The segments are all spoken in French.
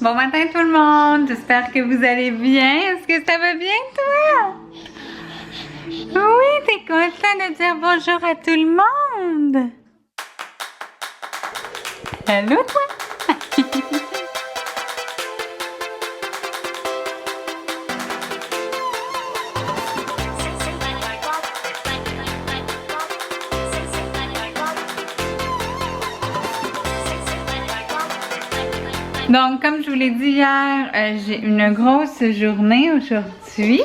Bon matin tout le monde, j'espère que vous allez bien. Est-ce que ça va bien toi? Oui, t'es content de dire bonjour à tout le monde? Allô toi? Donc, comme je vous l'ai dit hier, j'ai une grosse journée aujourd'hui.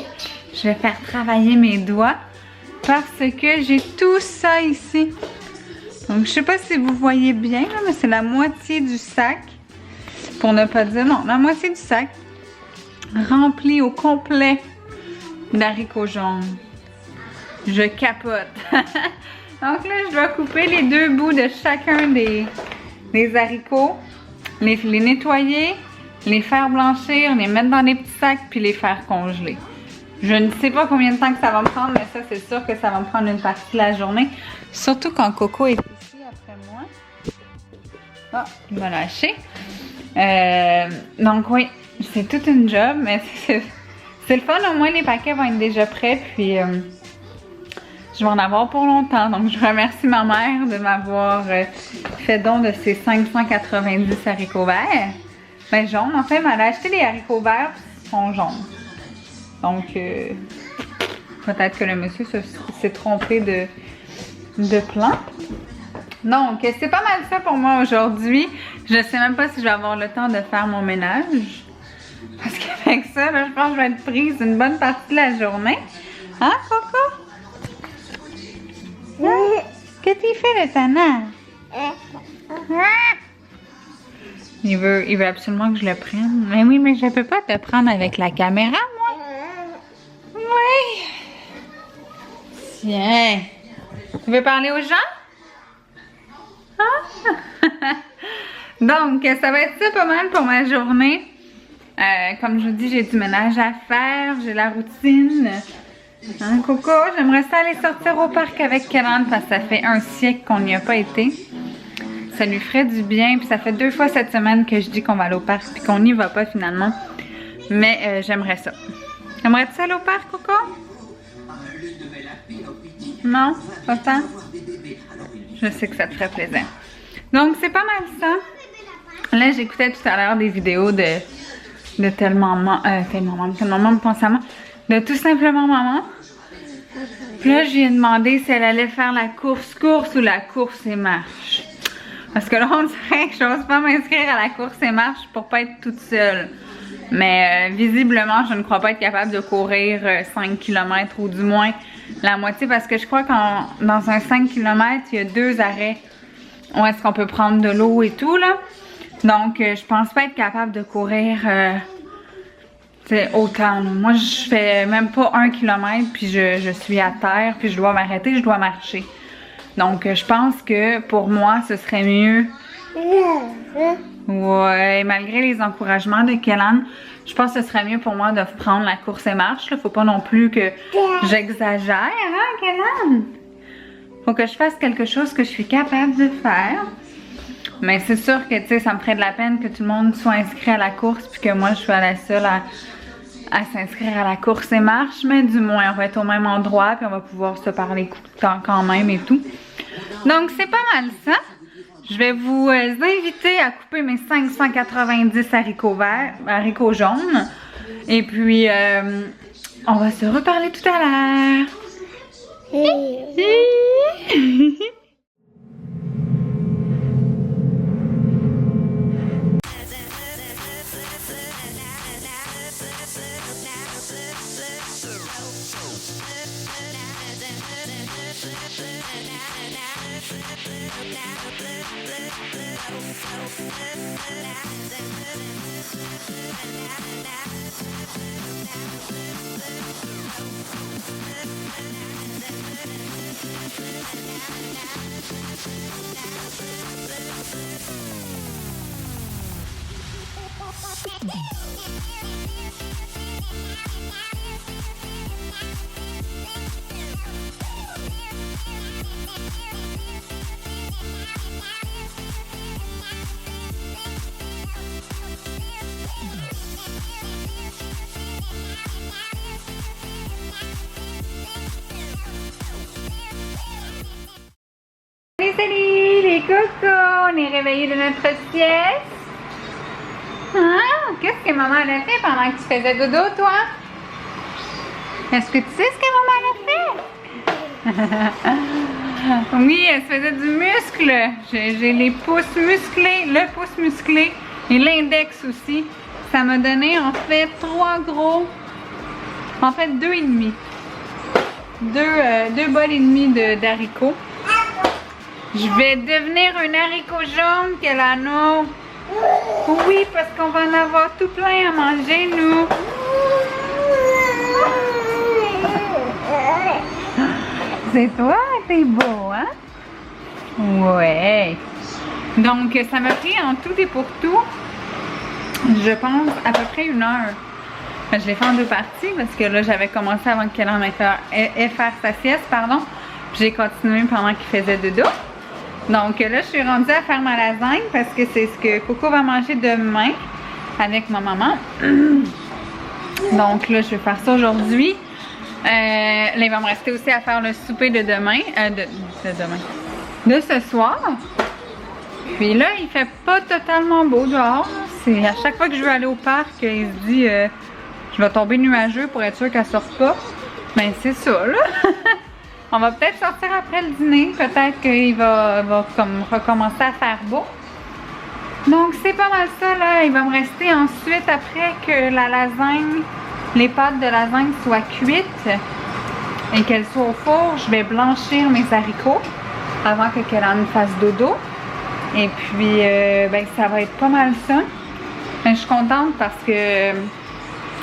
Je vais faire travailler mes doigts parce que j'ai tout ça ici. Donc, je sais pas si vous voyez bien, là, mais c'est la moitié du sac. Pour ne pas dire non, la moitié du sac rempli au complet d'haricots jaunes. Je capote. Donc là, je dois couper les deux bouts de chacun des haricots. Les nettoyer, les faire blanchir, les mettre dans des petits sacs puis les faire congeler. Je ne sais pas combien de temps que ça va me prendre, mais ça c'est sûr que ça va me prendre une partie de la journée. Surtout quand Coco est ici après moi. Oh, il m'a lâché. Donc oui, c'est toute une job, mais c'est le fun. Au moins les paquets vont être déjà prêts puis je vais en avoir pour longtemps. Donc je remercie ma mère de m'avoir fait don de ces 590 haricots verts. Ben jaunes, en fait, elle m'a acheté des haricots verts qui sont jaunes. Donc peut-être que le monsieur s'est trompé de plan. Donc c'est pas mal ça pour moi aujourd'hui. Je sais même pas si je vais avoir le temps de faire mon ménage. Parce qu'avec ça, là, je pense que je vais être prise une bonne partie de la journée. Hein, Coco? Qu'est-ce que tu fais de ta nage? Il veut absolument que je le prenne. Mais oui, mais je peux pas te prendre avec la caméra, moi. Oui. Tiens. Tu veux parler aux gens? Hein? Donc, ça va être ça pas mal pour ma journée. Comme je vous dis, j'ai du ménage à faire, j'ai la routine. Hein, Coco, j'aimerais ça aller sortir au parc avec Kellan parce que ça fait un siècle qu'on n'y a pas été. Ça lui ferait du bien, puis ça fait 2 fois cette semaine que je dis qu'on va aller au parc puis qu'on n'y va pas finalement. Mais j'aimerais ça. Aimerais-tu ça aller au parc, Coco? Non? Pas tant? Je sais que ça te ferait plaisir. Donc c'est pas mal ça. Là, j'écoutais tout à l'heure des vidéos de tellement maman me pense à moi. De tout simplement maman. Puis là, je lui ai demandé si elle allait faire la course ou la course et marche. Parce que là, on dirait que je n'ose pas m'inscrire à la course et marche pour pas être toute seule. Mais visiblement, je ne crois pas être capable de courir 5 km ou du moins la moitié. Parce que je crois que dans un 5 km, il y a 2 arrêts où est-ce qu'on peut prendre de l'eau et tout là. Donc, je pense pas être capable de courir... c'est autant. Moi, je fais même pas 1 km, puis je suis à terre, puis je dois m'arrêter, je dois marcher. Donc, je pense que pour moi, ce serait mieux. Ouais, malgré les encouragements de Kellan, je pense que ce serait mieux pour moi de prendre la course et marche. Là. Faut pas non plus que j'exagère, hein, Kellan? Faut que je fasse quelque chose que je suis capable de faire. Mais c'est sûr que, tu sais, ça me ferait de la peine que tout le monde soit inscrit à la course, puis que moi, je sois la seule à s'inscrire à la course et marche, mais du moins on va être au même endroit puis on va pouvoir se parler quand même et tout. Donc c'est pas mal ça. Je vais vous inviter à couper mes 590 haricots jaunes. Et puis on va se reparler tout à l'heure. on est réveillé de notre sieste. Hein? Qu'est-ce que maman a fait pendant que tu faisais dodo, toi? Est-ce que tu sais ce que maman a fait? Oui, elle se faisait du muscle. J'ai les pouces musclés, le pouce musclé et l'index aussi. Ça m'a donné en fait 3 gros, en fait 2,5. Deux bols et demi d'haricots. Je vais devenir un haricot jaune, Kelano. Oui, parce qu'on va en avoir tout plein à manger, nous. C'est toi, t'es beau, hein? Ouais. Donc, ça m'a pris en tout et pour tout, je pense, à peu près 1 heure. Je l'ai fait en 2 parties parce que là, j'avais commencé avant qu'elle en ait faire sa sieste, pardon. J'ai continué pendant qu'il faisait dodo. Donc là, je suis rendue à faire ma lasagne parce que c'est ce que Coco va manger demain avec ma maman. Donc là, je vais faire ça aujourd'hui. Là, il va me rester aussi à faire le souper de demain. De ce soir. Puis là, il fait pas totalement beau dehors. C'est à chaque fois que je veux aller au parc, il se dit je vais tomber nuageux pour être sûr qu'elle sorte pas. Ben c'est ça là. On va peut-être sortir après le dîner. Peut-être qu'il va comme recommencer à faire beau. Donc c'est pas mal ça là. Il va me rester ensuite après que la lasagne, les pâtes de lasagne soient cuites et qu'elles soient au four, je vais blanchir mes haricots avant que Kellan fasse dodo. Et puis ben ça va être pas mal ça. Mais je suis contente parce que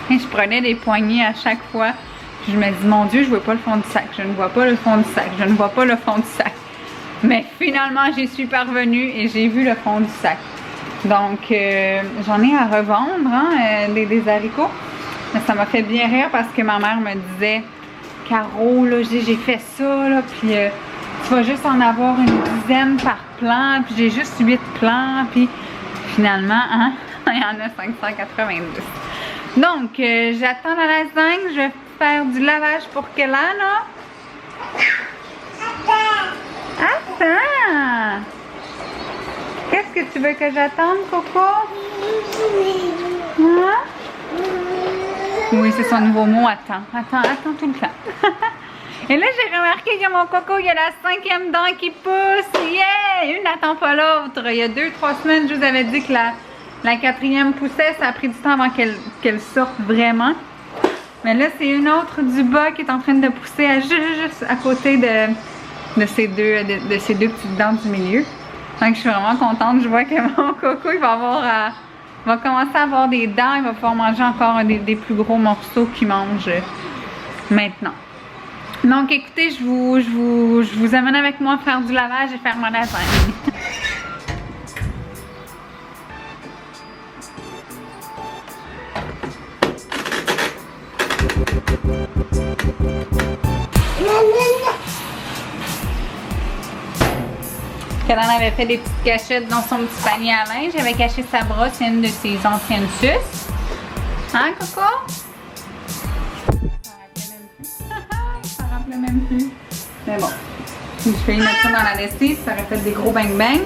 je prenais des poignées à chaque fois. Je me dis, mon Dieu, je vois pas le fond du sac. Je ne vois pas le fond du sac. Je ne vois pas le fond du sac. Mais finalement, j'y suis parvenue et j'ai vu le fond du sac. Donc, j'en ai à revendre, hein, des haricots. Mais ça m'a fait bien rire parce que ma mère me disait, Caro, là, j'ai fait ça, là, puis tu vas juste en avoir une dizaine par plant, puis j'ai juste 8 plants, puis finalement, hein, il y en a 590. Donc, j'attends la lasagne, je vais faire du lavage pour Kelana. Attends! Qu'est-ce que tu veux que j'attende, Coco? Hein? Oui, c'est son nouveau mot, attends. Attends tout le temps. Et là, j'ai remarqué que mon Coco, il y a la 5e dent qui pousse. Yeah! Une n'attend pas l'autre. Il y a 2-3 semaines, je vous avais dit que la 4e poussait. Ça a pris du temps avant qu'elle sorte vraiment. Mais là, c'est une autre du bas qui est en train de pousser juste à côté de ces deux petites dents du milieu. Donc, je suis vraiment contente. Je vois que mon Coco, il va commencer à avoir des dents. Il va pouvoir manger encore des plus gros morceaux qu'il mange maintenant. Donc, écoutez, je vous amène avec moi faire du lavage et faire ma lasagne. Qu'elle en avait fait des petites cachettes dans son petit panier à linge. J'avais caché sa brosse et une de ses anciennes suces. Hein, Coco? Ça rappelait même plus. Mais bon, si je vais y mettre ça dans la lessive, ça aurait fait des gros bang-bang.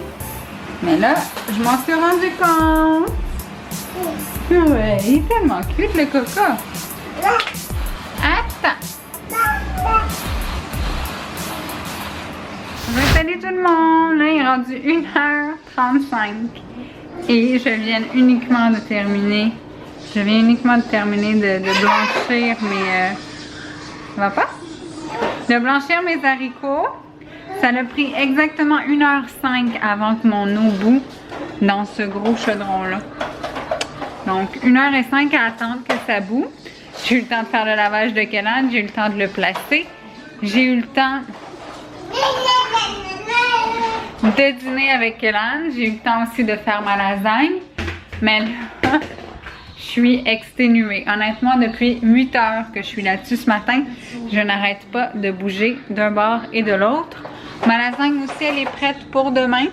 Mais là, je m'en suis rendu compte. Ouais, il est tellement cute, le Coco. Attends. Salut tout le monde! Là, il est rendu 1h35 et je viens uniquement de terminer. De blanchir mes... ça va pas? De blanchir mes haricots. Ça a pris exactement 1h05 avant que mon eau bout dans ce gros chaudron-là. Donc, 1h05 à attendre que ça bout. J'ai eu le temps de faire le lavage de Kellan, j'ai eu le temps de le placer. J'ai eu le temps de dîner avec Kellan. J'ai eu le temps aussi de faire ma lasagne. Mais là, je suis exténuée. Honnêtement, depuis 8 heures que je suis là-dessus ce matin, je n'arrête pas de bouger d'un bord et de l'autre. Ma lasagne aussi, elle est prête pour demain.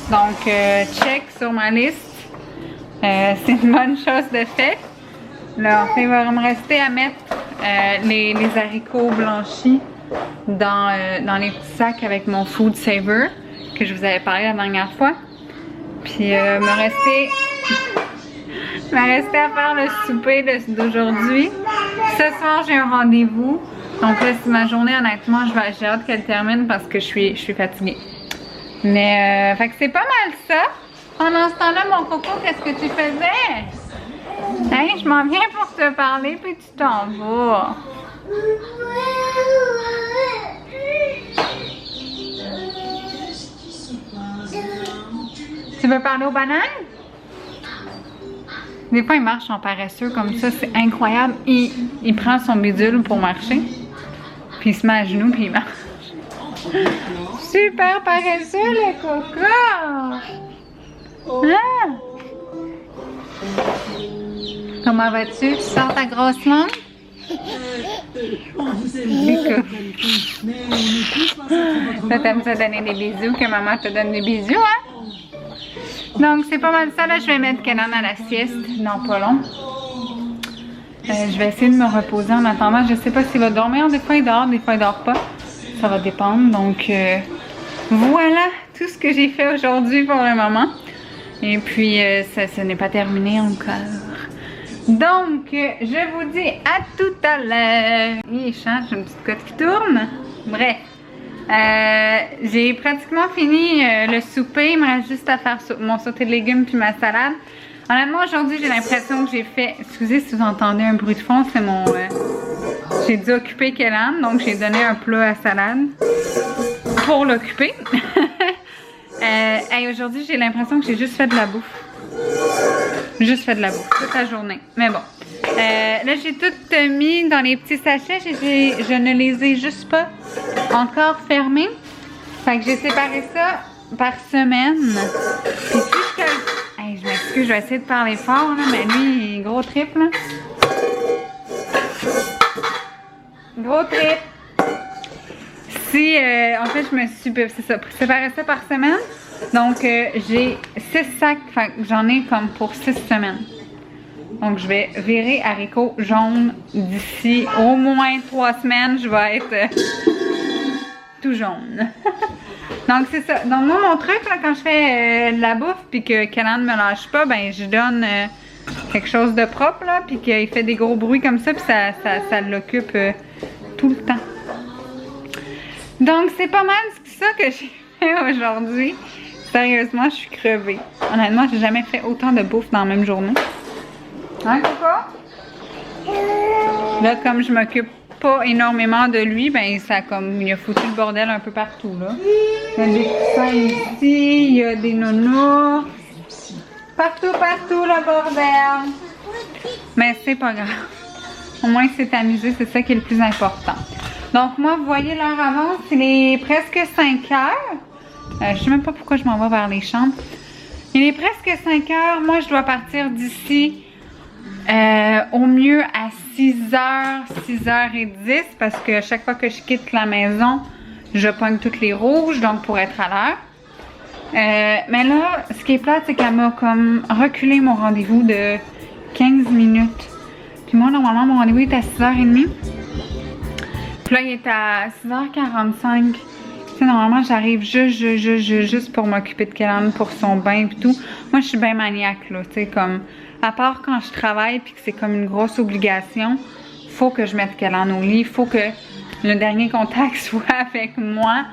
Donc, check sur ma liste. C'est une bonne chose de fait. Là, il va me rester à mettre les haricots blanchis dans les petits sacs avec mon Food Saver que je vous avais parlé la dernière fois. Puis me restait à faire le souper d'aujourd'hui. Ce soir, j'ai un rendez-vous. Donc là, c'est ma journée, honnêtement, j'ai hâte qu'elle termine parce que je suis fatiguée. Mais, fait que c'est pas mal ça. Pendant ce temps-là, mon coco, qu'est-ce que tu faisais? Hey, je m'en viens pour te parler, puis tu t'en vas. Tu veux parler aux bananes? Des fois, il marche en paresseux comme ça, c'est incroyable. Il prend son bidule pour marcher, puis il se met à genoux, puis il marche. Super paresseux, le coco! Ah! Comment vas-tu? Tu sors ta grosse langue? Là, t'aimes ça donner des bisous, que maman te donne des bisous, hein? Donc, c'est pas mal ça. Là, je vais mettre Kenan à la sieste. Non, pas long. Je vais essayer de me reposer en attendant. Je sais pas s'il va dormir. Des fois, il dort. Des fois, il dort pas. Ça va dépendre. Donc, voilà tout ce que j'ai fait aujourd'hui pour le moment. Et puis, ce n'est pas terminé encore. Donc, je vous dis à tout à l'heure. Il change, une petite cote qui tourne. Bref. J'ai pratiquement fini le souper. Il me reste juste à faire mon sauté de légumes puis ma salade. Honnêtement, aujourd'hui, j'ai l'impression que j'ai fait... Excusez si vous entendez un bruit de fond, c'est mon... j'ai dû occuper Kenan, donc j'ai donné un plat à salade pour l'occuper. Et aujourd'hui, j'ai l'impression que j'ai juste fait de la bouffe. Juste fait de la bouffe toute la journée. Mais bon. Là, j'ai tout mis dans les petits sachets. Je ne les ai juste pas encore fermés. Fait que j'ai séparé ça par semaine. Puis si je m'excuse, je vais essayer de parler fort, là, mais lui, il est gros trip, là. Gros trip. Si, en fait, je me suis séparé ça par semaine. Donc, j'ai 6 sacs, enfin, j'en ai comme pour 6 semaines. Donc, je vais virer haricots jaunes d'ici au moins 3 semaines. Je vais être tout jaune. Donc, c'est ça. Donc, moi, mon truc, là, quand je fais de la bouffe puis que Kenan ne me lâche pas, ben, je donne quelque chose de propre, là, puis qu'il fait des gros bruits comme ça, puis ça l'occupe tout le temps. Donc, c'est pas mal ça que j'ai fait aujourd'hui. Sérieusement, je suis crevée. Honnêtement, j'ai jamais fait autant de bouffe dans la même journée. Hein, Coco? Là, comme je m'occupe pas énormément de lui, ben ça comme il a foutu le bordel un peu partout, là. Il y a des coussins ici, il y a des nounous. Partout, le bordel. Mais c'est pas grave. Au moins, c'est amusé, c'est ça qui est le plus important. Donc, moi, vous voyez l'heure avance, il est presque 5 heures. Je sais même pas pourquoi je m'en vais vers les chambres. Il est presque 5 heures. Moi, je dois partir d'ici au mieux à 6h, 6h10 parce que chaque fois que je quitte la maison, je pogne toutes les rouges, donc pour être à l'heure. Mais là, ce qui est plate, c'est qu'elle m'a comme reculé mon rendez-vous de 15 minutes. Puis moi, normalement, mon rendez-vous est à 6h30. Puis là, il est à 6h45. Tu sais, normalement, j'arrive juste pour m'occuper de Kenan pour son bain et tout. Moi, je suis bien maniaque, là. Tu sais, comme... À part quand je travaille puis que c'est comme une grosse obligation, faut que je mette Kenan au lit. Faut que le dernier contact soit avec moi.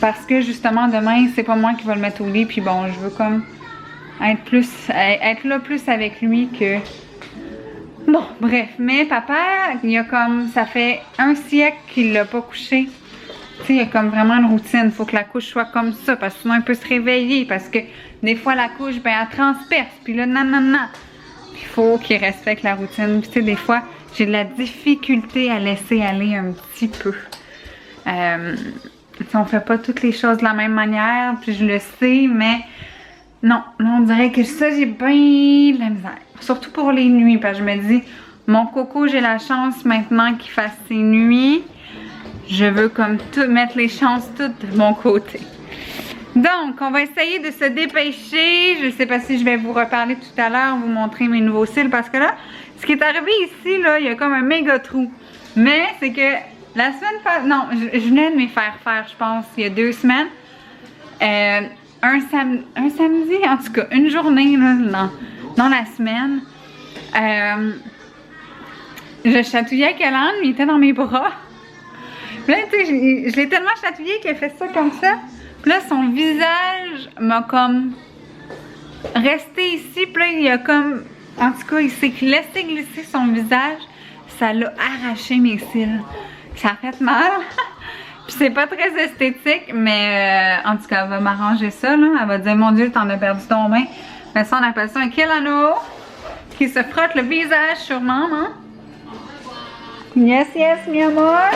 Parce que, justement, demain, c'est pas moi qui va le mettre au lit. Puis bon, je veux comme être là plus avec lui que... Bon, bref, mais papa, il y a comme, ça fait 1 siècle qu'il l'a pas couché. Tu sais, il y a comme vraiment une routine. Il faut que la couche soit comme ça, parce que sinon il peut se réveiller, parce que des fois la couche, ben elle transperce, puis là, nanana. Il faut qu'il respecte la routine. Puis tu sais, des fois, j'ai de la difficulté à laisser aller un petit peu. On fait pas toutes les choses de la même manière, puis je le sais, mais... Non, là on dirait que ça j'ai bien de la misère. Surtout pour les nuits, parce que je me dis, mon coco, j'ai la chance maintenant qu'il fasse ses nuits. Je veux comme tout mettre les chances toutes de mon côté. Donc, on va essayer de se dépêcher. Je sais pas si je vais vous reparler tout à l'heure, vous montrer mes nouveaux cils, parce que là, ce qui est arrivé ici, là, il y a comme un méga trou. Mais c'est que La semaine passée, non, je venais de me faire faire, je pense, il y a 2 semaines. Un samedi, en tout cas, une journée là, dans la semaine. Je chatouillais Kellan, il était dans mes bras. Puis là, tu sais, je l'ai tellement chatouillé qu'il a fait ça comme ça. Puis là, son visage m'a comme resté ici. Puis là, il a comme... En tout cas, il s'est laissé glisser son visage. Ça l'a arraché mes cils. Ça a fait mal. Puis c'est pas très esthétique, mais en tout cas, elle va m'arranger ça, là. Elle va dire, mon Dieu, t'en as perdu ton bain. Mais ça, on appelle ça un Kelano. Qui se frotte le visage sûrement, non? Yes, yes, mi amor.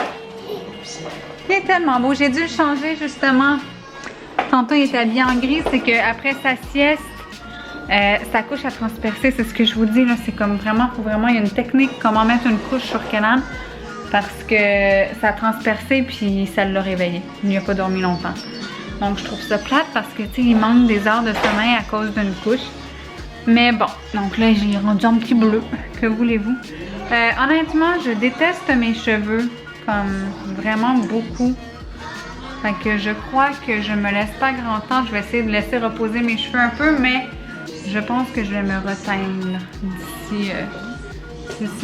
Il est tellement beau. J'ai dû le changer, justement. Tantôt, il était habillé en gris. C'est qu'après sa sieste, sa couche a transpercé. C'est ce que je vous dis, là. C'est comme vraiment, faut vraiment, il y a une technique, comment mettre une couche sur Kellan. Parce que ça a transpercé, puis ça l'a réveillé. Il n'y a pas dormi longtemps. Donc, je trouve ça plate parce que, tu sais, il manque des heures de sommeil à cause d'une couche. Mais bon, donc là, j'ai rendu un petit bleu. Que voulez-vous? Honnêtement, je déteste mes cheveux. Comme vraiment beaucoup. Fait que je crois que je me laisse pas grand temps. Je vais essayer de laisser reposer mes cheveux un peu, mais je pense que je vais me reteindre d'ici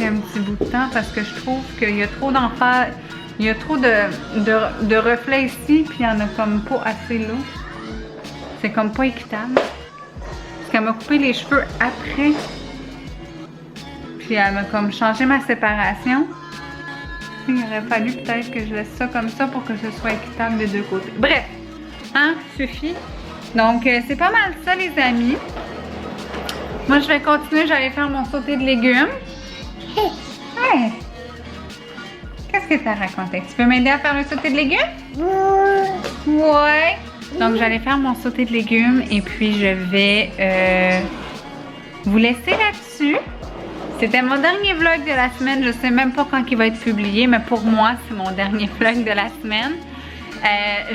un petit bout de temps parce que je trouve qu'il y a trop d'emphase. Il y a trop de reflets ici, puis il y en a comme pas assez là. C'est comme pas équitable. Parce qu'elle m'a coupé les cheveux après. Puis elle m'a comme changé ma séparation. Il aurait fallu peut-être que je laisse ça comme ça pour que ce soit équitable des deux côtés. Bref, hein, suffit. Donc, c'est pas mal ça, les amis. Moi, je vais continuer. J'allais faire mon sauté de légumes. Hey! Qu'est-ce que t'as raconté? Tu peux m'aider à faire le sauté de légumes? Ouais! Donc, j'allais faire mon sauté de légumes et puis je vais vous laisser là-dessus. C'était mon dernier vlog de la semaine. Je sais même pas quand il va être publié, mais pour moi, c'est mon dernier vlog de la semaine.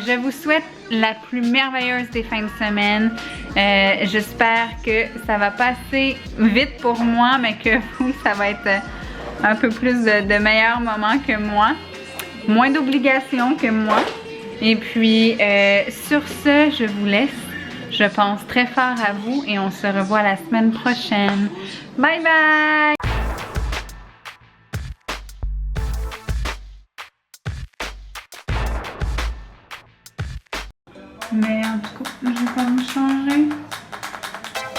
Je vous souhaite la plus merveilleuse des fins de semaine. J'espère que ça va passer vite pour moi, mais que vous, ça va être un peu plus de meilleurs moments que moi. Moins d'obligations que moi. Et puis, sur ce, je vous laisse. Je pense très fort à vous et on se revoit la semaine prochaine. Bye bye! Mais en tout cas, je vais pas vous changer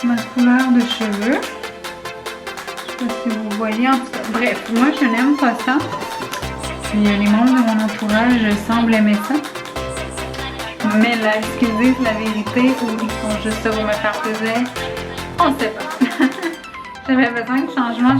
ma couleur de cheveux. Je sais pas si vous voyez. En tout cas, bref, moi je n'aime pas ça. Puis les membres de mon entourage semblent aimer ça. Mais là, est-ce qu'ils disent la vérité ou ils font juste ça pour me faire plaisir? On ne sait pas. J'avais besoin de changement.